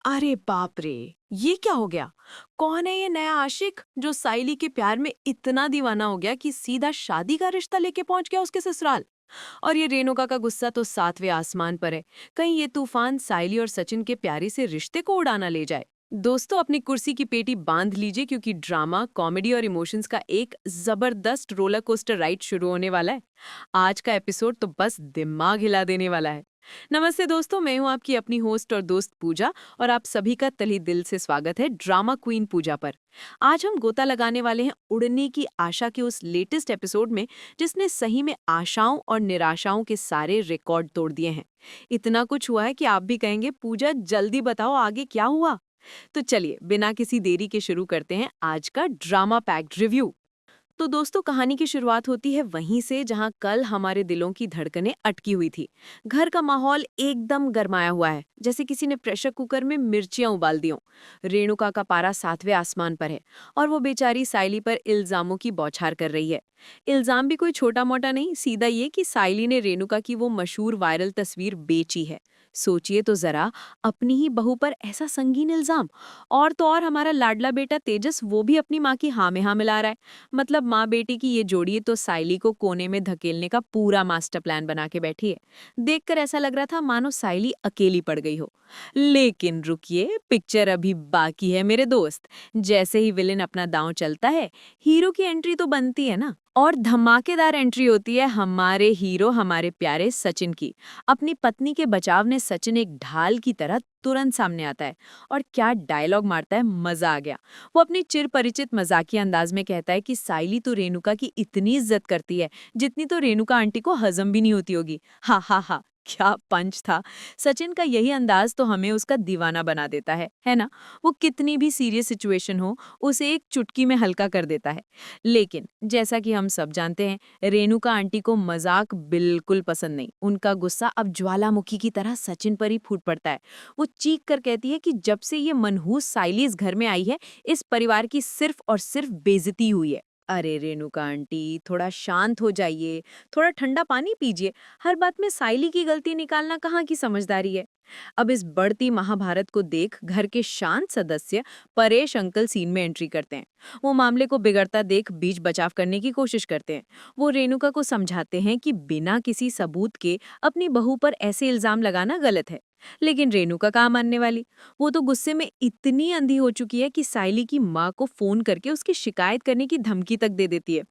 अरे बाप रे! ये क्या हो गया? कौन है ये नया आशिक जो साइली के प्यार में इतना दीवाना हो गया कि सीधा शादी का रिश्ता लेके पहुंच गया उसके ससुराल? और ये रेणुका का गुस्सा तो सातवें आसमान पर है। कहीं ये तूफान साइली और सचिन के प्यारे से रिश्ते को उड़ाना ले जाए। दोस्तों, अपनी कुर्सी की पेटी बांध लीजिए क्योंकि ड्रामा, कॉमेडी और इमोशंस का एक जबरदस्त रोलर कोस्टर राइड शुरू होने वाला है। आज का एपिसोड तो बस दिमाग हिला देने वाला है। नमस्ते दोस्तों, मैं हूं आपकी अपनी होस्ट और दोस्त पूजा और आप सभी का तहे दिल से स्वागत है ड्रामा क्वीन पूजा पर। आज हम गोता लगाने वाले हैं उड़ने की आशा के उस लेटेस्ट एपिसोड में जिसने सही में आशाओं और निराशाओं के सारे रिकॉर्ड तोड़ दिए हैं। इतना कुछ हुआ है कि आप भी कहेंगे पूजा जल्दी बताओ आगे क्या हुआ। तो चलिए बिना किसी देरी के शुरू करते हैं आज का ड्रामा पैक्ड रिव्यू। तो दोस्तों, कहानी की शुरुआत होती है वहीं से जहां कल हमारे दिलों की धड़कनें अटकी हुई थी। घर का माहौल एकदम गरमाया हुआ है, जैसे किसी ने प्रेशर कुकर में मिर्चियां उबाल दी हों। रेणुका का पारा सातवें आसमान पर है और वो बेचारी साइली पर इल्जामों की बौछार कर रही है। इल्जाम भी कोई छोटा मोटा नहीं, सीधा ये कि साइली ने रेणुका की वो मशहूर वायरल तस्वीर बेची है। सोचिए तो जरा, अपनी ही बहू पर ऐसा संगीन इल्जाम। और तो और हमारा लाडला बेटा तेजस वो भी अपनी माँ की हाँ में हाँ मिला रहा है। मतलब माँ बेटी की ये जोड़ी तो साइली को कोने में धकेलने का पूरा मास्टर प्लान बना के बैठी है। देखकर ऐसा लग रहा था मानो साइली अकेली पड़ गई हो। लेकिन रुकिए, पिक्चर अभी बाकी है मेरे दोस्त। जैसे ही विलेन अपना दांव चलता है, हीरो की एंट्री तो बनती है ना। और धमाकेदार एंट्री होती है हमारे हीरो, हमारे प्यारे सचिन की। अपनी पत्नी के बचाव ने सचिन एक ढाल की तरह तुरंत सामने आता है और क्या डायलॉग मारता है, मजा आ गया। वो अपनी चिर परिचित मजाकिया अंदाज में कहता है कि साइली तो रेणुका की इतनी इज्जत करती है जितनी तो रेणुका आंटी को हजम भी नहीं होती होगी। हा हा हा, क्या पंच था। सचिन का यही अंदाज तो हमें उसका दीवाना बना देता है ना। वो कितनी भी सीरियस सिचुएशन हो, उसे एक चुटकी में हल्का कर देता है। लेकिन जैसा कि हम सब जानते हैं, रेणुका आंटी को मजाक बिल्कुल पसंद नहीं। उनका गुस्सा अब ज्वालामुखी की तरह सचिन पर ही फूट पड़ता है। वो चीख कर कहती है कि जब से ये मनहूस साइली इस घर में आई है, इस परिवार की सिर्फ और सिर्फ बेइज्जती हुई है। अरे रेणुका आंटी, थोड़ा शांत हो जाइए, थोड़ा ठंडा पानी पीजिए। हर बात में साइली की गलती निकालना कहाँ की समझदारी है। अब इस बढ़ती महाभारत को देख घर के शांत सदस्य परेश अंकल सीन में एंट्री करते हैं। वो मामले को बिगड़ता देख बीच बचाव करने की कोशिश करते हैं। वो रेणुका को समझाते हैं कि बिना किसी सबूत के अपनी बहू पर ऐसे इल्जाम लगाना गलत है। लेकिन रेणुका कहाँ मानने वाली। वो तो गुस्से में इतनी अंधी हो चुकी है कि साइली की माँ को फोन करके उसकी शिकायत करने की धमकी तक दे देती है।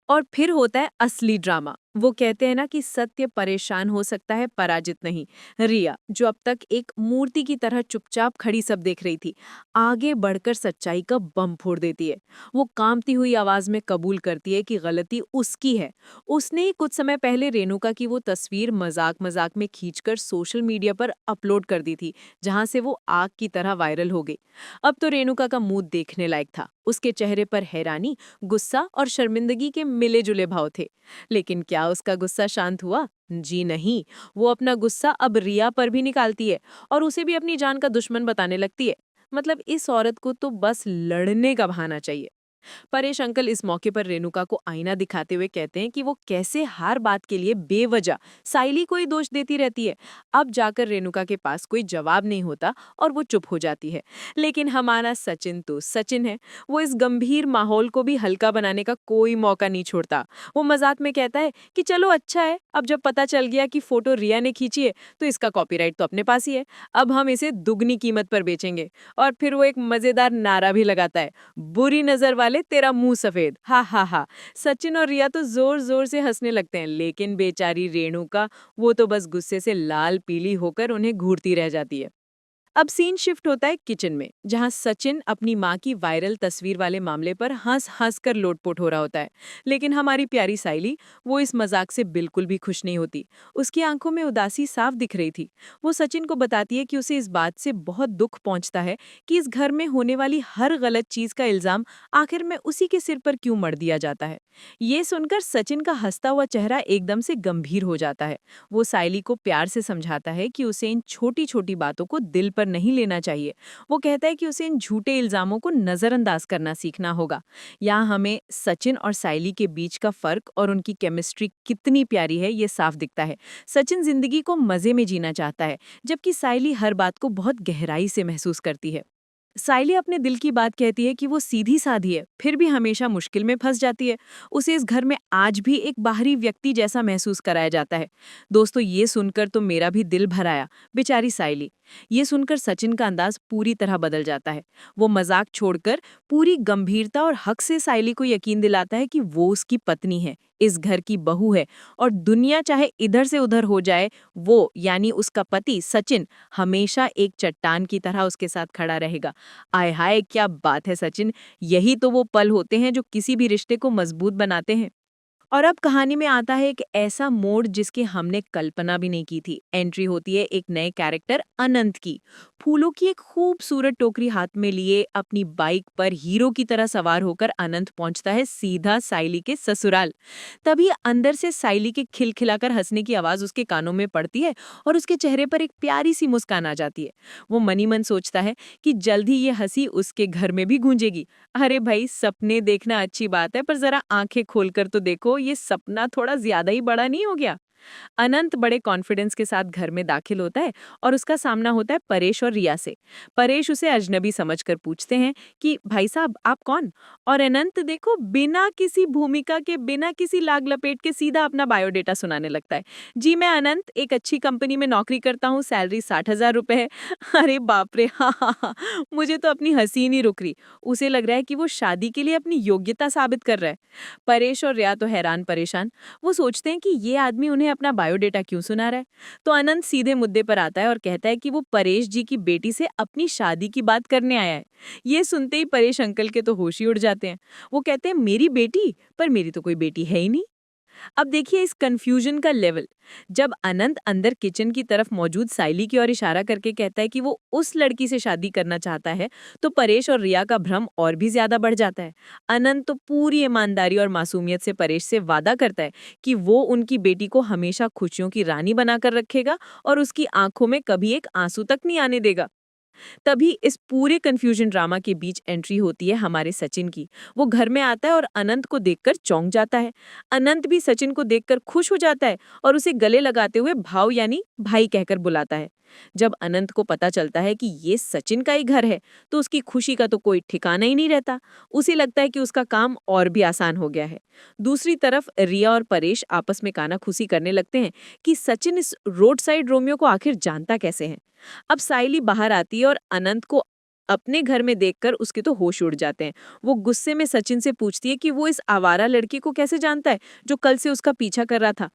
और फिर होता है असली ड्रामा। वो कहते हैं ना कि सत्य परेशान हो सकता है, पराजित नहीं। रिया, जो अब तक एक मूर्ति की तरह चुपचाप खड़ी सब देख रही थी, आगे बढ़कर सच्चाई का बम फोड़ देती है। वो कांपती हुई आवाज में कबूल करती है कि गलती उसकी है। उसने ही कुछ समय पहले रेणुका की वो तस्वीर मजाक मजाक में खींचकर सोशल मीडिया पर अपलोड कर दी थी, जहां से वो आग की तरह वायरल हो गई। अब तो रेणुका का मुंह देखने लायक था। उसके चेहरे पर हैरानी, गुस्सा और शर्मिंदगी के मिले जुले भाव थे। लेकिन क्या उसका गुस्सा शांत हुआ? जी नहीं। वो अपना गुस्सा अब रिया पर भी निकालती है और उसे भी अपनी जान का दुश्मन बताने लगती है। मतलब इस औरत को तो बस लड़ने का बहाना चाहिए। परेश अंकल इस मौके पर रेणुका को आईना दिखाते हुए कहते हैं कि वो कैसे हर बात के लिए बेवजह साइली को ही दोष देती रहती है। अब जाकर रेणुका के पास कोई जवाब नहीं होता और वो चुप हो जाती है। लेकिन हमारा सचिन तो सचिन है। वो इस गंभीर माहौल को भी हल्का बनाने का कोई मौका नहीं छोड़ता। वो मजाक में कहता है कि चलो अच्छा है, अब जब पता चल गया कि फोटो रिया ने खींची है तो इसका कॉपीराइट तो अपने पास ही है। अब हम इसे दुगनी कीमत पर बेचेंगे। और फिर वो एक मजेदार नारा भी लगाता है, बुरी नजर वाले तेरा मुंह सफेद। हा हा हा। सचिन और रिया तो जोर जोर से हंसने लगते हैं, लेकिन बेचारी रेणुका, वो तो बस गुस्से से लाल पीली होकर उन्हें घूरती रह जाती है। अब सीन शिफ्ट होता है किचन में, जहां सचिन अपनी माँ की वायरल तस्वीर वाले मामले पर हंस हंस कर लोटपोट हो रहा होता है। लेकिन हमारी प्यारी साइली, वो इस मजाक से बिल्कुल भी खुश नहीं होती। उसकी आंखों में उदासी साफ दिख रही थी। वो सचिन को बताती है कि उसे इस बात से बहुत दुख पहुंचता है कि इस घर में होने वाली हर गलत चीज का इल्जाम आखिर में उसी के सिर पर क्यों मढ़ दिया जाता है। ये सुनकर सचिन का हंसता हुआ चेहरा एकदम से गंभीर हो जाता है। वो साइली को प्यार से समझाता है कि उसे इन छोटी छोटी बातों को दिल पर नहीं लेना चाहिए। वो कहता है कि उसे इन झूठे इल्जामों को नज़रअंदाज करना सीखना होगा। यहाँ हमें सचिन और साइली के बीच का फर्क और उनकी केमिस्ट्री कितनी प्यारी है ये साफ दिखता है। सचिन जिंदगी को मजे में जीना चाहता है, जबकि साइली हर बात को बहुत गहराई से महसूस करती है। साइली अपने दिल की बात कहती है कि वो सीधी साधी है, फिर भी हमेशा मुश्किल में फंस जाती है। उसे इस घर में आज भी एक बाहरी व्यक्ति जैसा महसूस कराया जाता है। दोस्तों, ये सुनकर तो मेरा भी दिल भर आया। बेचारी साइली। ये सुनकर सचिन का अंदाज पूरी तरह बदल जाता है। वो मजाक छोड़कर पूरी गंभीरता और हक से साइली को यकीन दिलाता है कि वो उसकी पत्नी है, इस घर की बहू है, और दुनिया चाहे इधर से उधर हो जाए, वो यानी उसका पति सचिन हमेशा एक चट्टान की तरह उसके साथ खड़ा रहेगा। आय हाय, क्या बात है सचिन! यही तो वो पल होते हैं जो किसी भी रिश्ते को मजबूत बनाते हैं। और अब कहानी में आता है एक ऐसा मोड़ जिसकी हमने कल्पना भी नहीं की थी। एंट्री होती है एक नए कैरेक्टर अनंत की। फूलों की एक खूबसूरत टोकरी हाथ में लिए अपनी बाइक पर हीरो की तरह सवार होकर अनंत पहुंचता है सीधा साइली के ससुराल। तभी अंदर से साइली के खिलखिलाकर हंसने की आवाज उसके कानों में पड़ती है और उसके चेहरे पर एक प्यारी सी मुस्कान आ जाती है। वो मनी मन सोचता है कि जल्द ही ये हंसी उसके घर में भी गूंजेगी। अरे भाई, सपने देखना अच्छी बात है, पर जरा आंखें खोलकर तो देखो, ये सपना थोड़ा ज्यादा ही बड़ा नहीं हो गया? अनंत बड़े कॉन्फिडेंस के साथ घर में दाखिल होता है और उसका सामना होता है परेश और रिया से। परेश उसे अजनबी समझकर पूछते हैं कि भाई साहब, आप कौन? और अनंत देखो, बिना किसी भूमिका के, बिना किसी लाग लपेट के सीधा अपना बायोडेटा सुनाने लगता है। जी मैं अनंत, एक अच्छी कंपनी में नौकरी करता हूँ, सैलरी 60,000 रुपए है। अरे बाप रे! हाँ हाँ हाँ, मुझे तो अपनी हंसी नहीं रुक रही। उसे लग रहा है कि वो शादी के लिए अपनी योग्यता साबित कर रहा है। परेश और रिया तो हैरान परेशान। वो सोचते हैं कि ये आदमी उन्हें अपना बायोडेटा क्यों सुना रहा है। तो अनंत सीधे मुद्दे पर आता है और कहता है कि वो परेश जी की बेटी से अपनी शादी की बात करने आया है। ये सुनते ही परेश अंकल के तो होश ही उड़ जाते हैं। वो कहते हैं, मेरी बेटी? पर मेरी तो कोई बेटी है ही नहीं। अब देखिए इस कंफ्यूजन का लेवल। जब अनंत अंदर किचन की तरफ मौजूद साइली की ओर इशारा करके कहता है कि वो उस लड़की से शादी करना चाहता है, तो परेश और रिया का भ्रम और भी ज्यादा बढ़ जाता है। अनंत तो पूरी ईमानदारी और मासूमियत से परेश से वादा करता है कि वो उनकी बेटी को हमेशा खुशियों की रानी बनाकर रखेगा और उसकी आंखों में कभी एक आंसू तक नहीं आने देगा। तभी इस पूरे कंफ्यूजन ड्रामा के बीच एंट्री होती है हमारे सचिन की। वो घर में आता है और अनंत को देखकर चौंक जाता है। अनंत भी सचिन को देखकर खुश हो जाता है और उसे गले लगाते हुए भाव यानी भाई कहकर बुलाता है। जब अनंत को पता चलता है कि ये सचिन का ही घर है, तो उसकी खुशी का तो कोई ठिकाना ही नहीं रहता। उसे लगता है कि उसका काम और भी आसान हो गया है। दूसरी तरफ रिया और परेश आपस में कानाफूसी करने लगते हैं कि सचिन इस रोड साइड रोमियो को आखिर जानता कैसे है। अब साइली बाहर आती है और अनंत को अपने घर में देखकर उसके तो होश उड़ जाते हैं। वो गुस्से में सचिन से पूछती है कि वो इस आवारा लड़की को कैसे जानता है जो कल से उसका पीछा कर रहा था।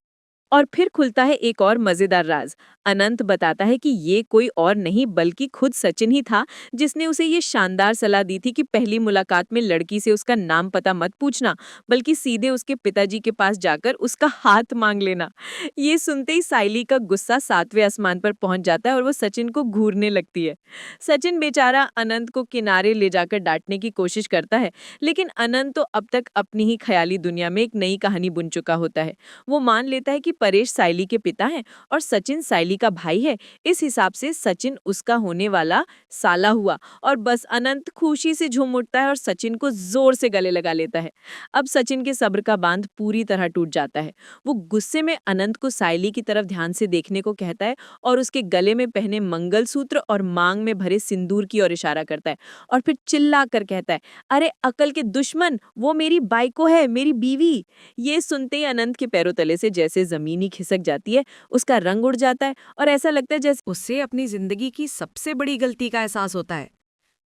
और फिर खुलता है एक और मजेदार राज। अनंत बताता है कि ये कोई और नहीं बल्कि खुद सचिन ही था जिसने उसे ये शानदार सलाह दी थी कि पहली मुलाकात में लड़की से उसका नाम पता मत पूछना, बल्कि सीधे उसके पिताजी के पास जाकर उसका हाथ मांग लेना। ये सुनते ही साइली का गुस्सा 7वें आसमान पर पहुंच जाता है और वो सचिन को घूरने लगती है। सचिन बेचारा अनंत को किनारे ले जाकर डांटने की कोशिश करता है, लेकिन अनंत तो अब तक अपनी ही ख्याली दुनिया में एक नई कहानी बुन चुका होता है। वो मान लेता है कि परेश साइली के पिता हैं और सचिन साइली का भाई है। इस हिसाब से सचिन उसका होने वाला साला हुआ और बस अनंत खुशी से झूम उठता है और सचिन को जोर से गले लगा लेता है। अब सचिन के सब्र का बांध पूरी तरह टूट जाता है। वो गुस्से में अनंत को साइली की तरफ ध्यान से देखने को कहता है और उसके गले में पहने मंगलसूत्र और मांग में भरे सिंदूर की ओर इशारा करता है और फिर चिल्ला कर कहता है, अरे अकल के दुश्मन, वो मेरी बाइको है, मेरी बीवी। ये सुनते ही अनंत के पैरों तले से जैसे जमीन ही खिसक जाती है, उसका रंग उड़ जाता है और ऐसा लगता है जैसे उससे अपनी जिंदगी की सबसे बड़ी गलती का एहसास होता है।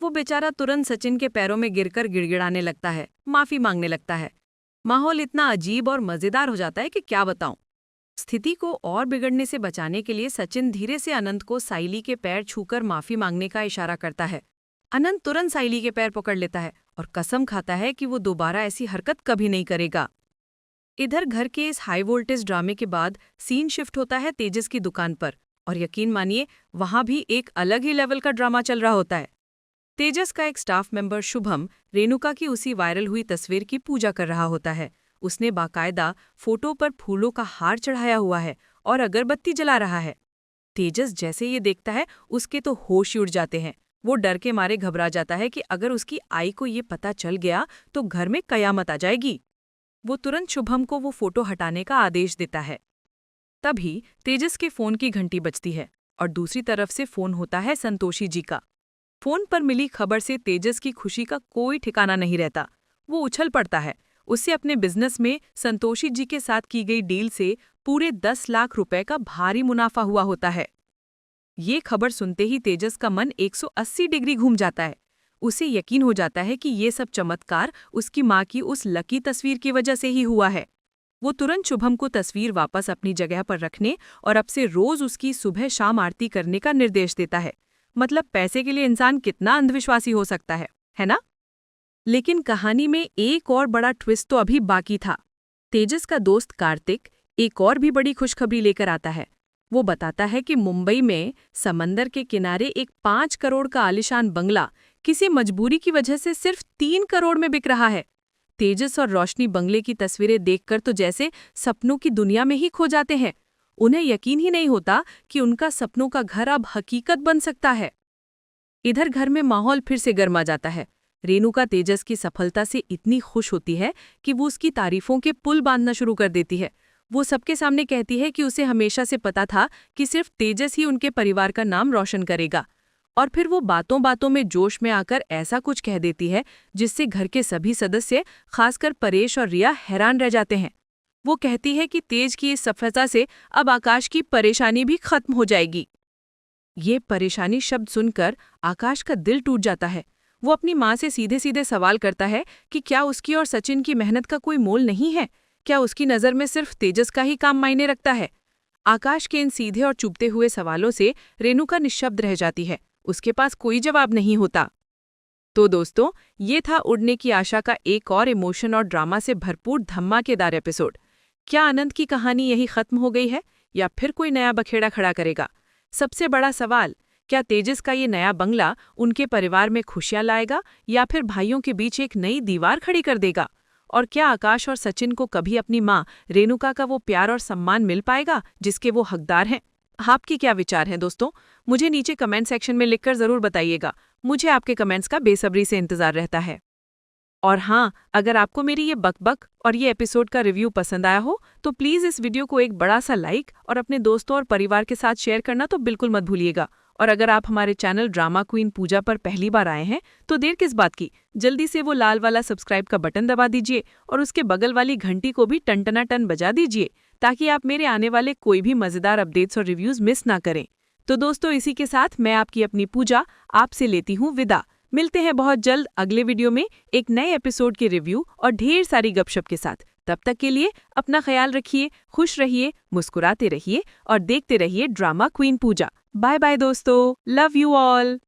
वो बेचारा तुरंत सचिन के पैरों में गिरकर गिड़गिड़ाने लगता है, माफी मांगने लगता है। माहौल इतना अजीब और मजेदार हो जाता है कि क्या बताऊं। स्थिति को और बिगड़ने से बचाने के लिए सचिन धीरे से अनंत को साइली के पैर छूकर माफी मांगने का इशारा करता है। अनंत तुरंत साइली के पैर पकड़ लेता है और कसम खाता है कि वो दोबारा ऐसी हरकत कभी नहीं करेगा। इधर घर के इस हाई वोल्टेज ड्रामे के बाद सीन शिफ्ट होता है तेजस की दुकान पर, और यकीन मानिए वहां भी एक अलग ही लेवल का ड्रामा चल रहा होता है। तेजस का एक स्टाफ मेंबर शुभम रेणुका की उसी वायरल हुई तस्वीर की पूजा कर रहा होता है। उसने बाकायदा फोटो पर फूलों का हार चढ़ाया हुआ है और अगरबत्ती जला रहा है। तेजस जैसे ये देखता है उसके तो होश ही उड़ जाते हैं। वो डर के मारे घबरा जाता है कि अगर उसकी आई को ये पता चल गया तो घर में कयामत आ जाएगी। वो तुरंत शुभम को वो फोटो हटाने का आदेश देता है। तभी तेजस के फोन की घंटी बजती है और दूसरी तरफ से फोन होता है संतोषी जी का। फोन पर मिली खबर से तेजस की खुशी का कोई ठिकाना नहीं रहता। वो उछल पड़ता है। उससे अपने बिजनेस में संतोषी जी के साथ की गई डील से पूरे 10 लाख रुपए का भारी मुनाफा हुआ होता है। ये खबर सुनते ही तेजस का मन 180 डिग्री घूम जाता है। उसे यकीन हो जाता है कि ये सब चमत्कार उसकी माँ की उस लकी तस्वीर की वजह से ही हुआ है। वो तुरंत शुभम को तस्वीर वापस अपनी जगह पर रखने और अब से रोज उसकी सुबह शाम आरती करने का निर्देश देता है। मतलब पैसे के लिए इंसान कितना अंधविश्वासी हो सकता है ना? लेकिन कहानी में एक और बड़ा ट्विस्ट तो अभी बाकी था। तेजस का दोस्त कार्तिक एक और भी बड़ी खुशखबरी लेकर आता है। वो बताता है कि मुंबई में समंदर के किनारे एक 5 करोड़ का आलीशान बंगला किसी मजबूरी की वजह से सिर्फ 3 करोड़ में बिक रहा है। तेजस और रोशनी बंगले की तस्वीरें देखकर तो जैसे सपनों की दुनिया में ही खो जाते हैं। उन्हें यकीन ही नहीं होता कि उनका सपनों का घर अब हकीकत बन सकता है। इधर घर में माहौल फिर से गर्मा जाता है। रेणुका तेजस की सफलता से इतनी खुश होती है कि वो उसकी तारीफों के पुल बांधना शुरू कर देती है। वो सबके सामने कहती है कि उसे हमेशा से पता था कि सिर्फ तेजस ही उनके परिवार का नाम रोशन करेगा। और फिर वो बातों बातों में जोश में आकर ऐसा कुछ कह देती है जिससे घर के सभी सदस्य, खासकर परेश और रिया, हैरान रह जाते हैं। वो कहती है कि तेज की इस सफलता से अब आकाश की परेशानी भी खत्म हो जाएगी। ये परेशानी शब्द सुनकर आकाश का दिल टूट जाता है। वो अपनी माँ से सीधे सीधे सवाल करता है कि क्या उसकी और सचिन की मेहनत का कोई मोल नहीं है? क्या उसकी नज़र में सिर्फ तेजस का ही काम मायने रखता है? आकाश के इन सीधे और चुभते हुए सवालों से रेणुका निश्शब्द रह जाती है। उसके पास कोई जवाब नहीं होता। तो दोस्तों, ये था उड़ने की आशा का एक और इमोशन और ड्रामा से भरपूर धमाकेदार एपिसोड। क्या आनंद की कहानी यही खत्म हो गई है या फिर कोई नया बखेड़ा खड़ा करेगा? सबसे बड़ा सवाल, क्या तेजस का ये नया बंगला उनके परिवार में खुशियां लाएगा या फिर भाइयों के बीच एक नई दीवार खड़ी कर देगा? और क्या आकाश और सचिन को कभी अपनी माँ रेणुका का वो प्यार और सम्मान मिल पाएगा जिसके वो हकदार हैं? आपकी क्या विचार हैं दोस्तों? मुझे नीचे कमेंट सेक्शन में लिखकर ज़रूर बताइएगा। मुझे आपके कमेंट्स का बेसब्री से इंतज़ार रहता है। और हाँ, अगर आपको मेरी ये बकबक और ये एपिसोड का रिव्यू पसंद आया हो तो प्लीज़ इस वीडियो को एक बड़ा सा लाइक और अपने दोस्तों और परिवार के साथ शेयर करना तो बिल्कुल मत भूलिएगा। और अगर आप हमारे चैनल ड्रामा क्वीन पूजा पर पहली बार आए हैं तो देर किस बात की, जल्दी से वो लाल वाला सब्सक्राइब का बटन दबा दीजिए और उसके बगल वाली घंटी को भी टन बजा दीजिए ताकि आप मेरे आने वाले कोई भी मज़ेदार अपडेट्स और रिव्यूज़ मिस ना करें। तो दोस्तों, इसी के साथ मैं आपकी अपनी पूजा आपसे लेती हूँ विदा। मिलते हैं बहुत जल्द अगले वीडियो में एक नए एपिसोड के रिव्यू और ढेर सारी गपशप के साथ। तब तक के लिए अपना ख्याल रखिए, खुश रहिए, मुस्कुराते रहिए और देखते रहिए ड्रामा क्वीन पूजा। बाय बाय दोस्तों, लव यू ऑल।